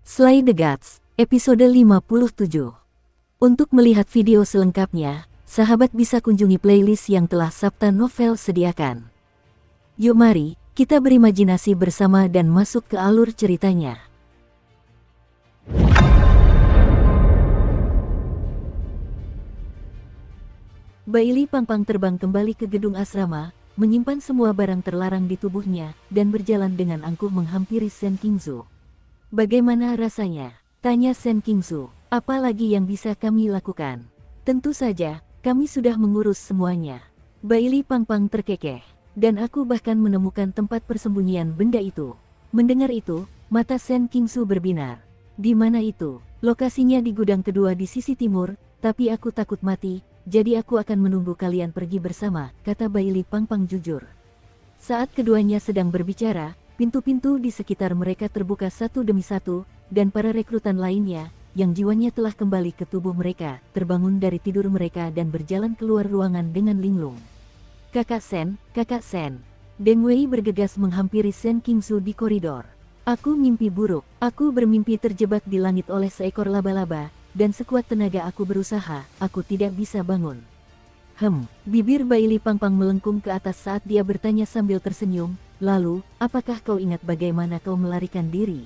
Slay the Gods, episode 57. Untuk melihat video selengkapnya, sahabat bisa kunjungi playlist yang telah Sabta Novel sediakan. Yuk mari, kita berimajinasi bersama dan masuk ke alur ceritanya. Bailey Pangpang terbang kembali ke gedung asrama, menyimpan semua barang terlarang di tubuhnya, dan berjalan dengan angkuh menghampiri Shen Qingzu. Bagaimana rasanya? Tanya Shen Qingzu. Apa lagi yang bisa kami lakukan? Tentu saja, kami sudah mengurus semuanya. Bailey Pangpang terkekeh. Dan aku bahkan menemukan tempat persembunyian benda itu. Mendengar itu, mata Shen Qingzu berbinar. Di mana itu? Lokasinya di gudang kedua di sisi timur, tapi aku takut mati, jadi aku akan menunggu kalian pergi bersama, kata Bailey Pangpang jujur. Saat keduanya sedang berbicara, pintu-pintu di sekitar mereka terbuka satu demi satu, dan para rekrutan lainnya, yang jiwanya telah kembali ke tubuh mereka, terbangun dari tidur mereka dan berjalan keluar ruangan dengan linglung. Kakak Shen, Kakak Shen. Deng Wei bergegas menghampiri Shen Qingzu di koridor. Aku mimpi buruk, aku bermimpi terjebak di langit oleh seekor laba-laba, dan sekuat tenaga aku berusaha, aku tidak bisa bangun. Bibir Bailey Pangpang melengkung ke atas saat dia bertanya sambil tersenyum, lalu, apakah kau ingat bagaimana kau melarikan diri?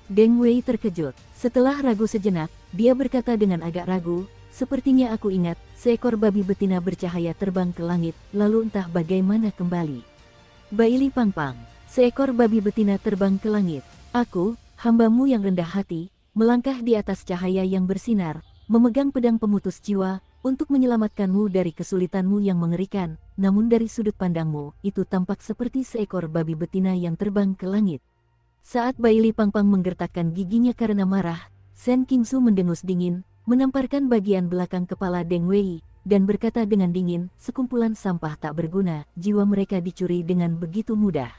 Deng Wei terkejut. Setelah ragu sejenak, dia berkata dengan agak ragu, sepertinya aku ingat, seekor babi betina bercahaya terbang ke langit, lalu entah bagaimana kembali. Bailey Pangpang, seekor babi betina terbang ke langit. Aku, hambamu yang rendah hati, melangkah di atas cahaya yang bersinar, memegang pedang pemutus jiwa, untuk menyelamatkanmu dari kesulitanmu yang mengerikan, namun dari sudut pandangmu, itu tampak seperti seekor babi betina yang terbang ke langit. Saat Bailey Pangpang menggertakkan giginya karena marah, Shen Qingzu mendengus dingin, menamparkan bagian belakang kepala Deng Wei, dan berkata dengan dingin, sekumpulan sampah tak berguna, jiwa mereka dicuri dengan begitu mudah.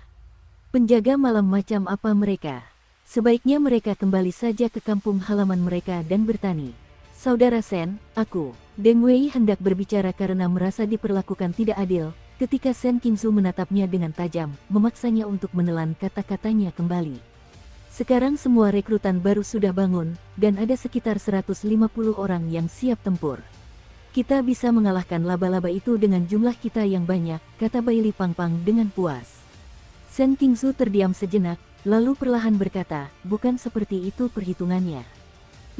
Penjaga malam macam apa mereka? Sebaiknya mereka kembali saja ke kampung halaman mereka dan bertani. Saudara Shen, aku. Deng Wei hendak berbicara karena merasa diperlakukan tidak adil, ketika Shen Qingzu menatapnya dengan tajam, memaksanya untuk menelan kata-katanya kembali. Sekarang semua rekrutan baru sudah bangun, dan ada sekitar 150 orang yang siap tempur. Kita bisa mengalahkan laba-laba itu dengan jumlah kita yang banyak, kata Bailey Pangpang dengan puas. Shen Qingzu terdiam sejenak, lalu perlahan berkata, bukan seperti itu perhitungannya.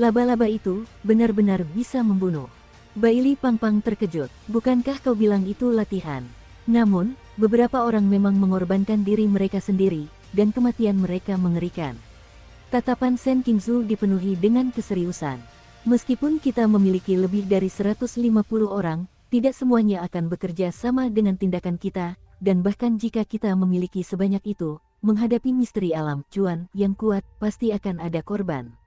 Laba-laba itu benar-benar bisa membunuh. Bailey Pangpang terkejut, bukankah kau bilang itu latihan? Namun, beberapa orang memang mengorbankan diri mereka sendiri, dan kematian mereka mengerikan. Tatapan Shen Qingzu dipenuhi dengan keseriusan. Meskipun kita memiliki lebih dari 150 orang, tidak semuanya akan bekerja sama dengan tindakan kita, dan bahkan jika kita memiliki sebanyak itu, menghadapi misteri alam cuan yang kuat, pasti akan ada korban.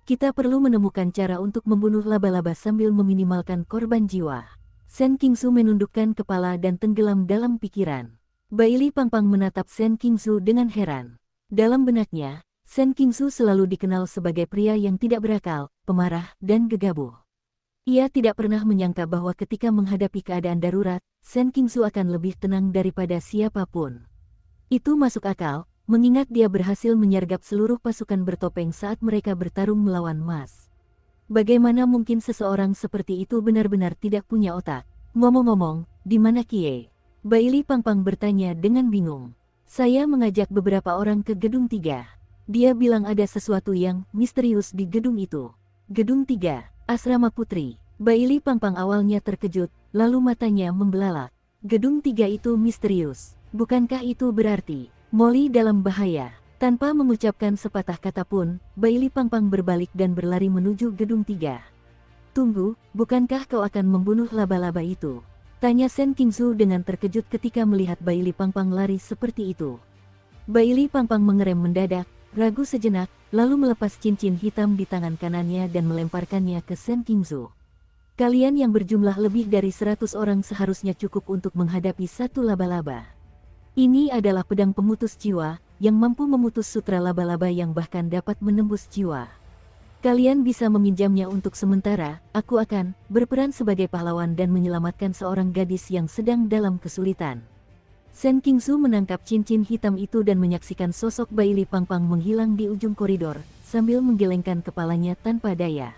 Kita perlu menemukan cara untuk membunuh laba-laba sambil meminimalkan korban jiwa. Shen Qingzu menundukkan kepala dan tenggelam dalam pikiran. Bailey Pangpang menatap Shen Qingzu dengan heran. Dalam benaknya, Shen Qingzu selalu dikenal sebagai pria yang tidak berakal, pemarah, dan gegabah. Ia tidak pernah menyangka bahwa ketika menghadapi keadaan darurat, Shen Qingzu akan lebih tenang daripada siapapun. Itu masuk akal, mengingat dia berhasil menyergap seluruh pasukan bertopeng saat mereka bertarung melawan Mas. Bagaimana mungkin seseorang seperti itu benar-benar tidak punya otak? Ngomong-ngomong, di mana Kie? Bailey Pangpang bertanya dengan bingung. Saya mengajak beberapa orang ke gedung 3. Dia bilang ada sesuatu yang misterius di gedung itu. Gedung 3, Asrama Putri. Bailey Pangpang awalnya terkejut, lalu matanya membelalak. Gedung 3 itu misterius. Bukankah itu berarti Molly dalam bahaya? Tanpa mengucapkan sepatah kata pun, Bailey Pangpang berbalik dan berlari menuju gedung 3. Tunggu, bukankah kau akan membunuh laba-laba itu? Tanya Shen Qingzu dengan terkejut ketika melihat Bailey Pangpang lari seperti itu. Bailey Pangpang mengerem mendadak, ragu sejenak, lalu melepas cincin hitam di tangan kanannya dan melemparkannya ke Shen Qingzu. Kalian yang berjumlah lebih dari 100 orang seharusnya cukup untuk menghadapi satu laba-laba. Ini adalah pedang pemutus jiwa, yang mampu memutus sutra laba-laba yang bahkan dapat menembus jiwa. Kalian bisa meminjamnya untuk sementara, aku akan berperan sebagai pahlawan dan menyelamatkan seorang gadis yang sedang dalam kesulitan. Shen Qingzu menangkap cincin hitam itu dan menyaksikan sosok Bailey Pangpang menghilang di ujung koridor, sambil menggelengkan kepalanya tanpa daya.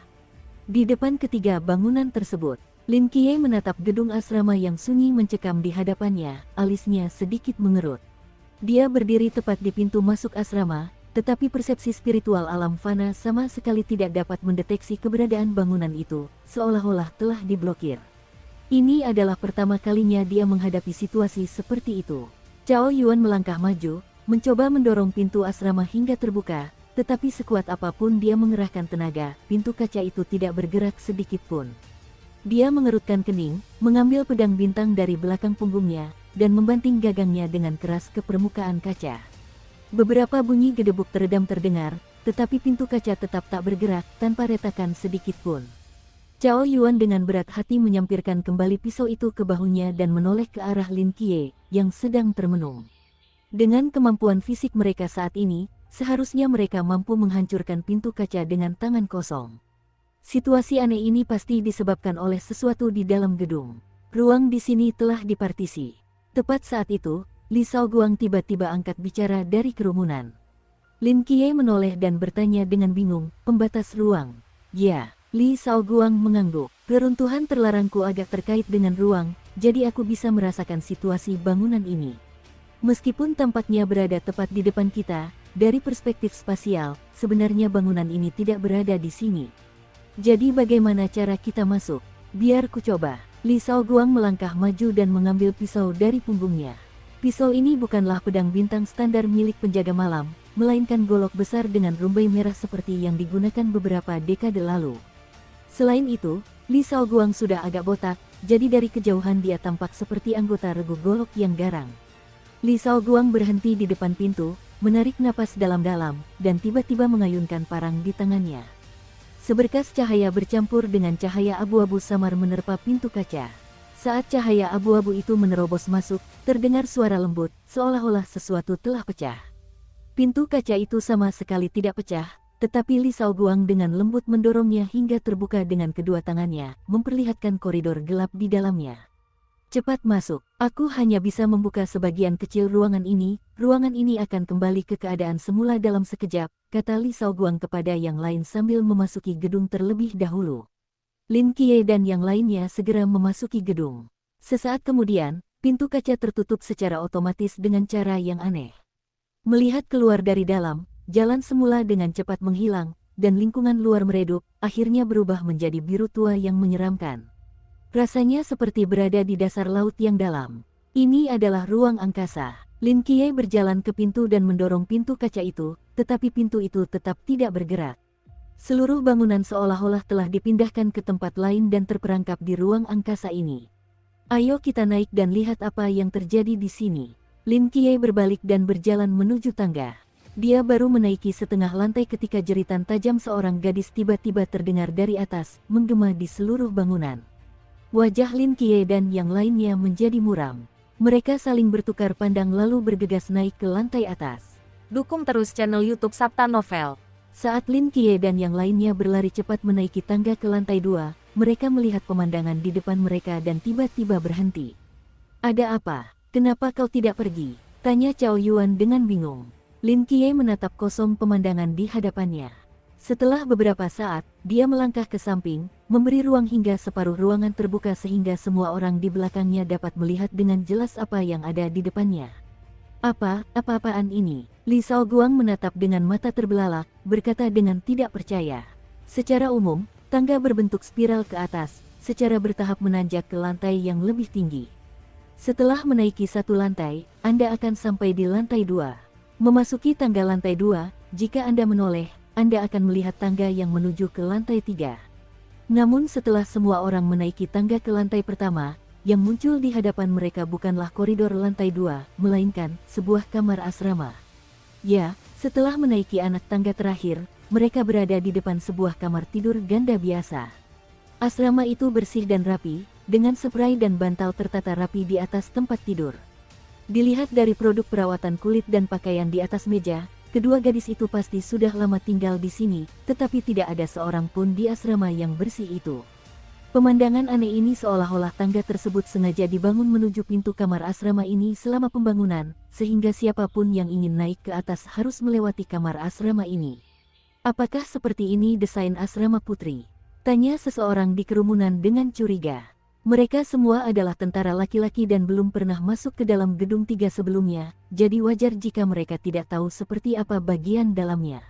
Di depan ketiga bangunan tersebut, Lin Qiye menatap gedung asrama yang sunyi mencekam di hadapannya, alisnya sedikit mengerut. Dia berdiri tepat di pintu masuk asrama, tetapi persepsi spiritual alam fana sama sekali tidak dapat mendeteksi keberadaan bangunan itu, seolah-olah telah diblokir. Ini adalah pertama kalinya dia menghadapi situasi seperti itu. Cao Yuan melangkah maju, mencoba mendorong pintu asrama hingga terbuka, tetapi sekuat apapun dia mengerahkan tenaga, pintu kaca itu tidak bergerak sedikit pun. Dia mengerutkan kening, mengambil pedang bintang dari belakang punggungnya, dan membanting gagangnya dengan keras ke permukaan kaca. Beberapa bunyi gedebuk teredam terdengar, tetapi pintu kaca tetap tak bergerak tanpa retakan sedikit pun. Cao Yuan dengan berat hati menyampirkan kembali pisau itu ke bahunya dan menoleh ke arah Lin Qiye, yang sedang termenung. Dengan kemampuan fisik mereka saat ini, seharusnya mereka mampu menghancurkan pintu kaca dengan tangan kosong. Situasi aneh ini pasti disebabkan oleh sesuatu di dalam gedung. Ruang di sini telah dipartisi. Tepat saat itu, Li Shaoguang tiba-tiba angkat bicara dari kerumunan. Lin Qiye menoleh dan bertanya dengan bingung, "Pembatas ruang?" "Ya." Li Shaoguang mengangguk. "Keruntuhan terlarangku agak terkait dengan ruang, jadi aku bisa merasakan situasi bangunan ini. Meskipun tampaknya berada tepat di depan kita, dari perspektif spasial, sebenarnya bangunan ini tidak berada di sini. Jadi bagaimana cara kita masuk? Biar ku coba." Li Shaoguang melangkah maju dan mengambil pisau dari punggungnya. Pisau ini bukanlah pedang bintang standar milik penjaga malam, melainkan golok besar dengan rumbai merah seperti yang digunakan beberapa dekade lalu. Selain itu, Li Shaoguang sudah agak botak, jadi dari kejauhan dia tampak seperti anggota regu golok yang garang. Li Shaoguang berhenti di depan pintu, menarik napas dalam-dalam, dan tiba-tiba mengayunkan parang di tangannya. Seberkas cahaya bercampur dengan cahaya abu-abu samar menerpa pintu kaca. Saat cahaya abu-abu itu menerobos masuk, terdengar suara lembut, seolah-olah sesuatu telah pecah. Pintu kaca itu sama sekali tidak pecah, tetapi Li Shaoguang dengan lembut mendorongnya hingga terbuka dengan kedua tangannya, memperlihatkan koridor gelap di dalamnya. "Cepat masuk, aku hanya bisa membuka sebagian kecil ruangan ini akan kembali ke keadaan semula dalam sekejap," kata Li Shaoguang kepada yang lain sambil memasuki gedung terlebih dahulu. Lin Qiye dan yang lainnya segera memasuki gedung. Sesaat kemudian, pintu kaca tertutup secara otomatis dengan cara yang aneh. Melihat keluar dari dalam, jalan semula dengan cepat menghilang, dan lingkungan luar meredup, akhirnya berubah menjadi biru tua yang menyeramkan. Rasanya seperti berada di dasar laut yang dalam. Ini adalah ruang angkasa. Lin Qiye berjalan ke pintu dan mendorong pintu kaca itu, tetapi pintu itu tetap tidak bergerak. Seluruh bangunan seolah-olah telah dipindahkan ke tempat lain dan terperangkap di ruang angkasa ini. "Ayo kita naik dan lihat apa yang terjadi di sini." Lin Qiye berbalik dan berjalan menuju tangga. Dia baru menaiki setengah lantai ketika jeritan tajam seorang gadis tiba-tiba terdengar dari atas, menggema di seluruh bangunan. Wajah Lin Qiye dan yang lainnya menjadi muram. Mereka saling bertukar pandang lalu bergegas naik ke lantai atas. Dukung terus channel YouTube Sabta Novel. Saat Lin Qiye dan yang lainnya berlari cepat menaiki tangga ke lantai 2, mereka melihat pemandangan di depan mereka dan tiba-tiba berhenti. "Ada apa? Kenapa kau tidak pergi?" tanya Cao Yuan dengan bingung. Lin Qiye menatap kosong pemandangan di hadapannya. Setelah beberapa saat, dia melangkah ke samping, memberi ruang hingga separuh ruangan terbuka sehingga semua orang di belakangnya dapat melihat dengan jelas apa yang ada di depannya. Apa-apaan ini?" Li Shaoguang menatap dengan mata terbelalak, berkata dengan tidak percaya. Secara umum, tangga berbentuk spiral ke atas, secara bertahap menanjak ke lantai yang lebih tinggi. Setelah menaiki satu lantai, Anda akan sampai di lantai 2. Memasuki tangga lantai 2, jika Anda menoleh, Anda akan melihat tangga yang menuju ke lantai 3. Namun setelah semua orang menaiki tangga ke lantai pertama, yang muncul di hadapan mereka bukanlah koridor lantai 2, melainkan sebuah kamar asrama. Ya, setelah menaiki anak tangga terakhir, mereka berada di depan sebuah kamar tidur ganda biasa. Asrama itu bersih dan rapi, dengan spray dan bantal tertata rapi di atas tempat tidur. Dilihat dari produk perawatan kulit dan pakaian di atas meja, kedua gadis itu pasti sudah lama tinggal di sini, tetapi tidak ada seorang pun di asrama yang bersih itu. Pemandangan aneh ini seolah-olah tangga tersebut sengaja dibangun menuju pintu kamar asrama ini selama pembangunan, sehingga siapapun yang ingin naik ke atas harus melewati kamar asrama ini. Apakah seperti ini desain asrama putri? Tanya seseorang di kerumunan dengan curiga. Mereka semua adalah tentara laki-laki dan belum pernah masuk ke dalam gedung 3 sebelumnya, jadi wajar jika mereka tidak tahu seperti apa bagian dalamnya.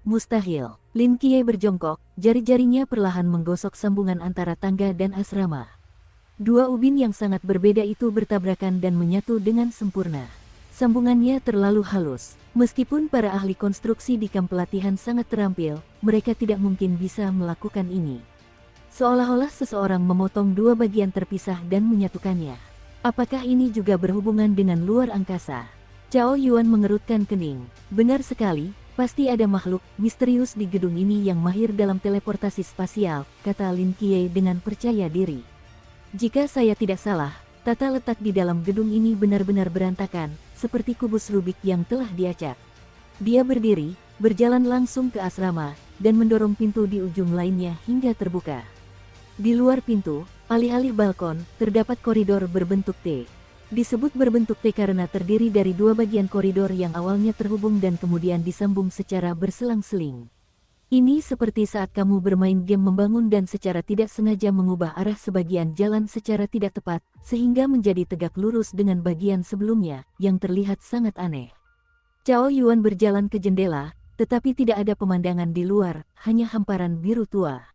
Mustahil. Lin Qiye berjongkok, jari-jarinya perlahan menggosok sambungan antara tangga dan asrama. Dua ubin yang sangat berbeda itu bertabrakan dan menyatu dengan sempurna. Sambungannya terlalu halus. Meskipun para ahli konstruksi di kamp pelatihan sangat terampil, mereka tidak mungkin bisa melakukan ini. Seolah-olah seseorang memotong dua bagian terpisah dan menyatukannya. Apakah ini juga berhubungan dengan luar angkasa? Cao Yuan mengerutkan kening. Benar sekali. Pasti ada makhluk misterius di gedung ini yang mahir dalam teleportasi spasial, kata Lin Qiye dengan percaya diri. Jika saya tidak salah, tata letak di dalam gedung ini benar-benar berantakan, seperti kubus Rubik yang telah diacak. Dia berdiri, berjalan langsung ke asrama, dan mendorong pintu di ujung lainnya hingga terbuka. Di luar pintu, alih-alih balkon, terdapat koridor berbentuk T. Disebut berbentuk T karena terdiri dari dua bagian koridor yang awalnya terhubung dan kemudian disambung secara berselang-seling. Ini seperti saat kamu bermain game membangun dan secara tidak sengaja mengubah arah sebagian jalan secara tidak tepat, sehingga menjadi tegak lurus dengan bagian sebelumnya, yang terlihat sangat aneh. Cao Yuan berjalan ke jendela, tetapi tidak ada pemandangan di luar, hanya hamparan biru tua.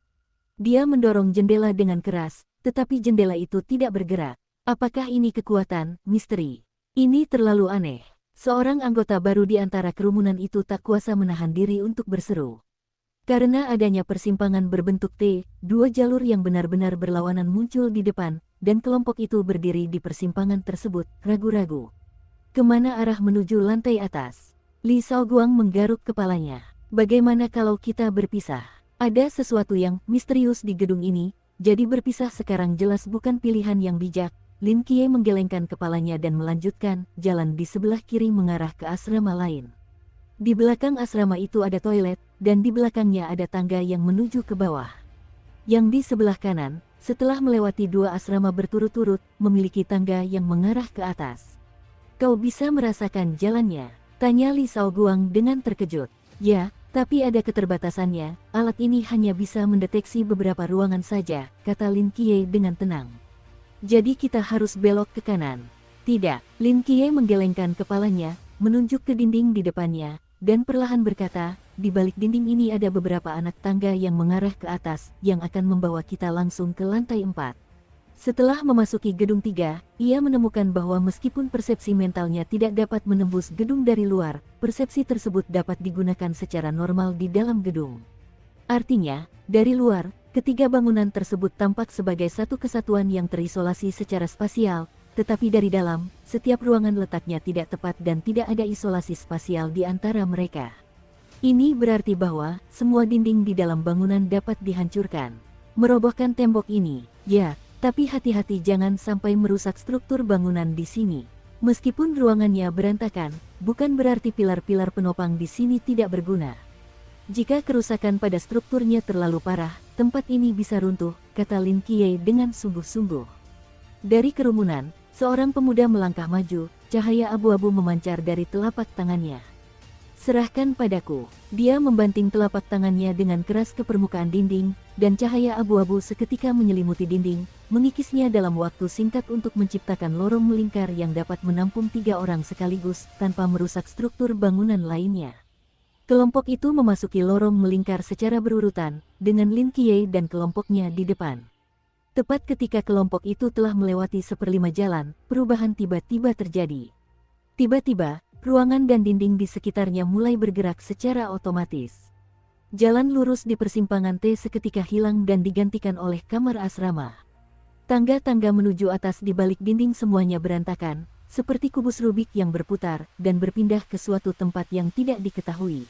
Dia mendorong jendela dengan keras, tetapi jendela itu tidak bergerak. Apakah ini kekuatan, misteri? Ini terlalu aneh. Seorang anggota baru di antara kerumunan itu tak kuasa menahan diri untuk berseru. Karena adanya persimpangan berbentuk T, dua jalur yang benar-benar berlawanan muncul di depan, dan kelompok itu berdiri di persimpangan tersebut, ragu-ragu. Kemana arah menuju lantai atas? Li Shaoguang menggaruk kepalanya. Bagaimana kalau kita berpisah? Ada sesuatu yang misterius di gedung ini, jadi berpisah sekarang jelas bukan pilihan yang bijak. Lin Qiye menggelengkan kepalanya dan melanjutkan, jalan di sebelah kiri mengarah ke asrama lain. Di belakang asrama itu ada toilet, dan di belakangnya ada tangga yang menuju ke bawah. Yang di sebelah kanan, setelah melewati dua asrama berturut-turut, memiliki tangga yang mengarah ke atas. Kau bisa merasakan jalannya? Tanya Li Shaoguang dengan terkejut. Ya, tapi ada keterbatasannya, alat ini hanya bisa mendeteksi beberapa ruangan saja, kata Lin Qiye dengan tenang. Jadi kita harus belok ke kanan. Tidak, Lin Qiye menggelengkan kepalanya, menunjuk ke dinding di depannya, dan perlahan berkata, di balik dinding ini ada beberapa anak tangga yang mengarah ke atas, yang akan membawa kita langsung ke lantai 4. Setelah memasuki gedung 3, ia menemukan bahwa meskipun persepsi mentalnya tidak dapat menembus gedung dari luar, persepsi tersebut dapat digunakan secara normal di dalam gedung. Artinya, dari luar, ketiga bangunan tersebut tampak sebagai satu kesatuan yang terisolasi secara spasial, tetapi dari dalam, setiap ruangan letaknya tidak tepat dan tidak ada isolasi spasial di antara mereka. Ini berarti bahwa semua dinding di dalam bangunan dapat dihancurkan. Merobohkan tembok ini, ya, tapi hati-hati jangan sampai merusak struktur bangunan di sini. Meskipun ruangannya berantakan, bukan berarti pilar-pilar penopang di sini tidak berguna. Jika kerusakan pada strukturnya terlalu parah, tempat ini bisa runtuh, kata Lin Qiye dengan sungguh-sungguh. Dari kerumunan, seorang pemuda melangkah maju, cahaya abu-abu memancar dari telapak tangannya. Serahkan padaku. Dia membanting telapak tangannya dengan keras ke permukaan dinding, dan cahaya abu-abu seketika menyelimuti dinding, mengikisnya dalam waktu singkat untuk menciptakan lorong melingkar yang dapat menampung 3 orang sekaligus tanpa merusak struktur bangunan lainnya. Kelompok itu memasuki lorong melingkar secara berurutan, dengan Lin Qiye dan kelompoknya di depan. Tepat ketika kelompok itu telah melewati 1/5 jalan, perubahan tiba-tiba terjadi. Tiba-tiba, ruangan dan dinding di sekitarnya mulai bergerak secara otomatis. Jalan lurus di persimpangan T seketika hilang dan digantikan oleh kamar asrama. Tangga-tangga menuju atas di balik dinding semuanya berantakan, seperti kubus Rubik yang berputar, dan berpindah ke suatu tempat yang tidak diketahui.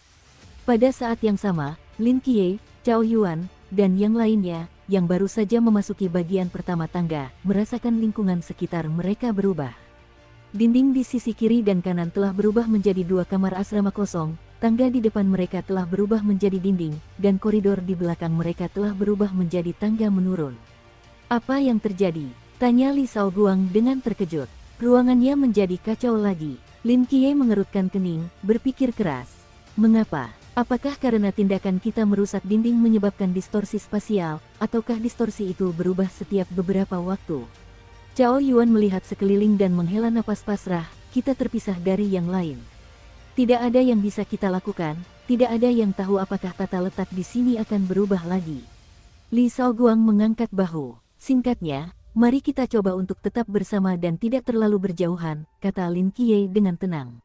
Pada saat yang sama, Lin Qiye, Cao Yuan, dan yang lainnya, yang baru saja memasuki bagian pertama tangga, merasakan lingkungan sekitar mereka berubah. Dinding di sisi kiri dan kanan telah berubah menjadi 2 kamar asrama kosong, tangga di depan mereka telah berubah menjadi dinding, dan koridor di belakang mereka telah berubah menjadi tangga menurun. Apa yang terjadi? Tanya Li Shaoguang dengan terkejut. Ruangannya menjadi kacau lagi. Lin Qiye mengerutkan kening, berpikir keras. Mengapa? Apakah karena tindakan kita merusak dinding menyebabkan distorsi spasial, ataukah distorsi itu berubah setiap beberapa waktu? Cao Yuan melihat sekeliling dan menghela napas pasrah, kita terpisah dari yang lain. Tidak ada yang bisa kita lakukan, tidak ada yang tahu apakah tata letak di sini akan berubah lagi. Li Shaoguang mengangkat bahu. Singkatnya, mari kita coba untuk tetap bersama dan tidak terlalu berjauhan, kata Lin Qiye dengan tenang.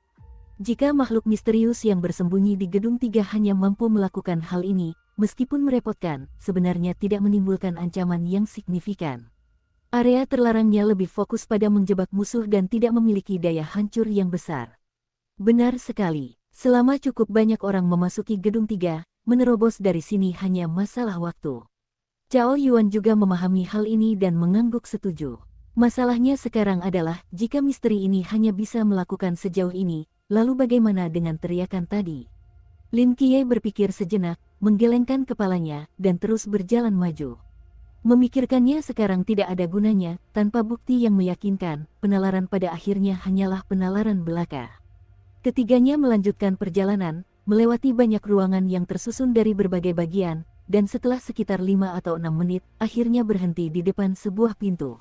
Jika makhluk misterius yang bersembunyi di gedung 3 hanya mampu melakukan hal ini, meskipun merepotkan, sebenarnya tidak menimbulkan ancaman yang signifikan. Area terlarangnya lebih fokus pada menjebak musuh dan tidak memiliki daya hancur yang besar. Benar sekali, selama cukup banyak orang memasuki gedung 3, menerobos dari sini hanya masalah waktu. Cao Yuan juga memahami hal ini dan mengangguk setuju. Masalahnya sekarang adalah, jika misteri ini hanya bisa melakukan sejauh ini, lalu bagaimana dengan teriakan tadi? Lin Qiye berpikir sejenak, menggelengkan kepalanya, dan terus berjalan maju. Memikirkannya sekarang tidak ada gunanya, tanpa bukti yang meyakinkan, penalaran pada akhirnya hanyalah penalaran belaka. Ketiganya melanjutkan perjalanan, melewati banyak ruangan yang tersusun dari berbagai bagian, dan setelah sekitar 5 atau 6 menit, akhirnya berhenti di depan sebuah pintu.